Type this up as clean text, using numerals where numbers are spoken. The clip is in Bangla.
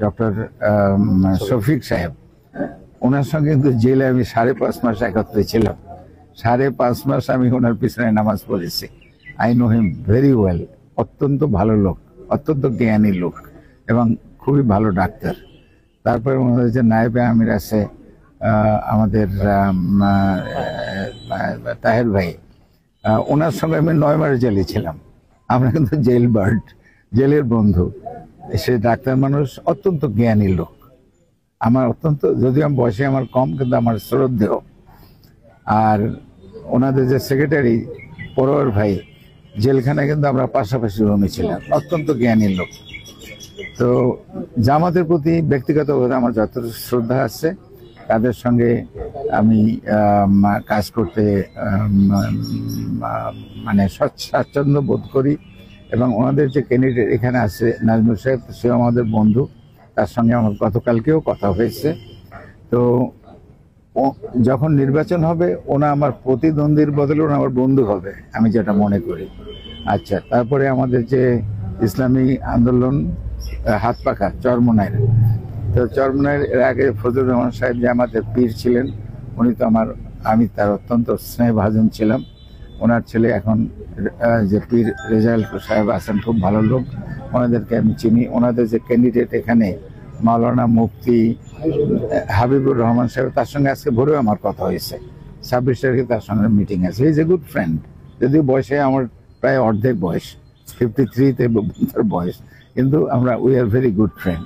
ডক্টর শফিক সাহেব, ওনার সঙ্গে কিন্তু জেলে আমি 5.5 মাস একত্রে ছিলাম। 5.5 মাস আমি ওনার পিছনে নামাজ পড়েছি। I know him very well. অত্যন্ত ভালো লোক, অত্যন্ত জ্ঞানী লোক এবং খুবই ভালো ডাক্তার। তারপরে আমাদের যে নায়েবে আমির আছে আমাদের তাহের ভাই, ওনার সঙ্গে আমি 9 মাস জেলে ছিলাম। আমরা কিন্তু জেল বার্ড, জেলের বন্ধু। সে ডাক্তার মানুষ, অত্যন্ত জ্ঞানী লোক। আমার অত্যন্ত, যদিও আমি বয়সে আমার কম, কিন্তু আমার শ্রদ্ধেয়। আর ওনাদের যে সেক্রেটারি পরোয়ার ভাই, জেলখানায় কিন্তু আমরা পাশাপাশি রুমে ছিলাম। অত্যন্ত জ্ঞানী লোক। তো জামাতের প্রতি ব্যক্তিগতভাবে আমার যত শ্রদ্ধা আছে, তাদের সঙ্গে আমি কাজ করতে মানে স্বাচ্ছন্দ্য বোধ করি। এবং ওনাদের যে ক্যান্ডিডেট এখানে আছে নাজমুল সাহেব, সেও আমাদের বন্ধু। তার সঙ্গে আমার গতকালকেও কথা হয়েছে। তো যখন নির্বাচন হবে, ওনা আমার প্রতিদ্বন্দ্বীর বদলে ওনা আমার বন্ধু হবে, আমি যেটা মনে করি। আচ্ছা, তারপরে আমাদের যে ইসলামী আন্দোলন হাত পাখা চরমোনাইর, তো চরমোনাইর এর আগে ফজলুর রহমান সাহেব যে আমাদের পীর ছিলেন, উনি তো আমি তার অত্যন্ত স্নেহভাজন ছিলাম। ওনার ছেলে এখন যে পীর রেজাউল সাহেব আছেন, খুব ভালো লোক, ওনাদেরকে আমি চিনি। ওনাদের যে ক্যান্ডিডেট এখানে মাওলানা মুফতি হাবিবুর রহমান সাহেব, তার সঙ্গে আজকে ভোরেও আমার কথা হয়েছে। 26 তারিখে তার সঙ্গে মিটিং আছে। Is a good friend. যদিও বয়সে আমার প্রায় অর্ধেক বয়স, 53-তে তার বয়স, কিন্তু we are very good friend.